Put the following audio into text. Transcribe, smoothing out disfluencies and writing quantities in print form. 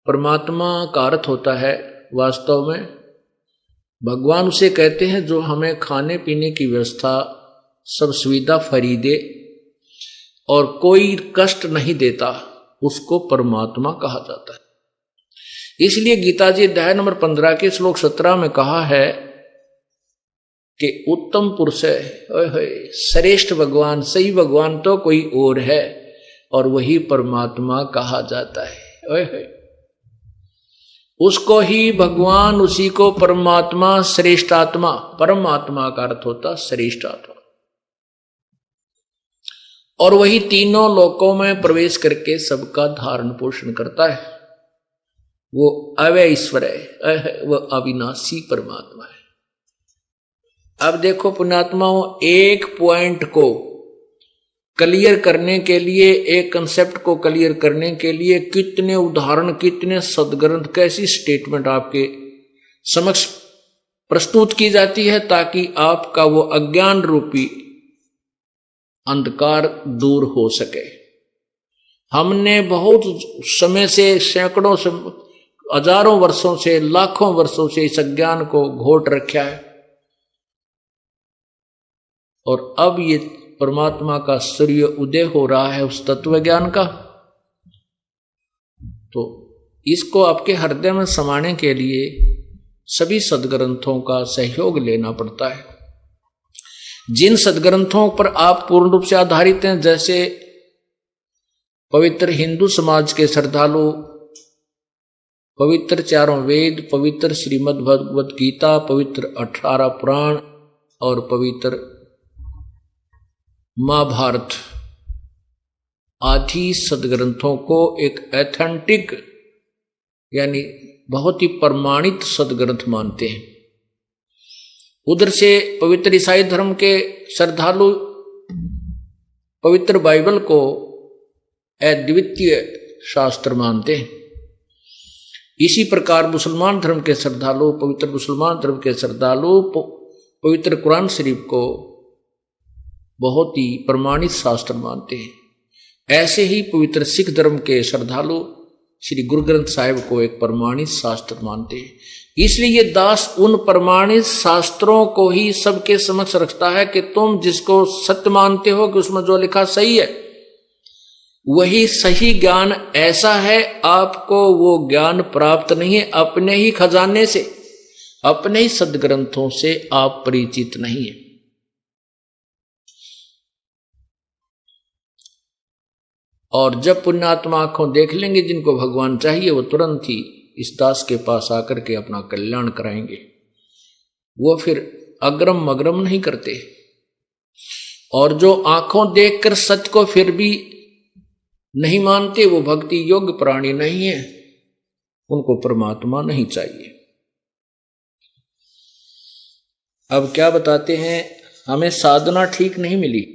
परमात्मा का अर्थ होता है वास्तव में भगवान उसे कहते हैं जो हमें खाने पीने की व्यवस्था सब सुविधा फ्री दे और कोई कष्ट नहीं देता, उसको परमात्मा कहा जाता है। इसलिए गीता जी अध्याय नंबर 15 के श्लोक 17 में कहा है कि उत्तम पुरुष है, श्रेष्ठ भगवान, सही भगवान तो कोई और है और वही परमात्मा कहा जाता है। उसको ही भगवान, उसी को परमात्मा, श्रेष्ठ आत्मा, परमात्मा का अर्थ होता श्रेष्ठ आत्मा, और वही तीनों लोकों में प्रवेश करके सबका धारण पोषण करता है। वो अव्यय ईश्वर है, वो अविनाशी परमात्मा है। अब देखो पुण्यात्माओं, एक पॉइंट को क्लियर करने के लिए, एक कंसेप्ट को क्लियर करने के लिए कितने उदाहरण, कितने सदग्रंथ, कैसी स्टेटमेंट आपके समक्ष प्रस्तुत की जाती है ताकि आपका वो अज्ञान रूपी अंधकार दूर हो सके। हमने बहुत समय से, सैकड़ों से, हजारों वर्षों से, लाखों वर्षों से इस अज्ञान को घोट रखा है और अब ये परमात्मा का सूर्य उदय हो रहा है उस तत्व ज्ञान का। तो इसको आपके हृदय में समाने के लिए सभी सदग्रंथों का सहयोग लेना पड़ता है। जिन सदग्रंथों पर आप पूर्ण रूप से आधारित हैं, जैसे पवित्र हिंदू समाज के श्रद्धालु पवित्र चारों वेद, पवित्र श्रीमद् भगवद गीता, पवित्र 18 पुराण और पवित्र महाभारत आदि सदग्रंथों को एक एथेंटिक यानी बहुत ही प्रमाणित सदग्रंथ मानते हैं। उधर से पवित्र ईसाई धर्म के श्रद्धालु पवित्र बाइबल को अद्वितीय शास्त्र मानते हैं। इसी प्रकार मुसलमान धर्म के श्रद्धालु, पवित्र मुसलमान धर्म के श्रद्धालु पवित्र कुरान शरीफ को बहुत ही प्रमाणित शास्त्र मानते हैं। ऐसे ही पवित्र सिख धर्म के श्रद्धालु श्री गुरु ग्रंथ साहिब को एक प्रमाणित शास्त्र मानते हैं। इसलिए ये दास उन प्रमाणित शास्त्रों को ही सबके समक्ष रखता है कि तुम जिसको सत्य मानते हो कि उसमें जो लिखा सही है, वही सही ज्ञान ऐसा है, आपको वो ज्ञान प्राप्त नहीं है अपने ही खजाने से, अपने ही सदग्रंथों से आप परिचित नहीं है। और जब पुण्यात्मा आंखों देख लेंगे जिनको भगवान चाहिए, वो तुरंत ही इस दास के पास आकर के अपना कल्याण कराएंगे। वो फिर अग्रम मग्रम नहीं करते। और जो आंखों देखकर सत्य को फिर भी नहीं मानते, वो भक्ति योग्य प्राणी नहीं है, उनको परमात्मा नहीं चाहिए। अब क्या बताते हैं, हमें साधना ठीक नहीं मिली,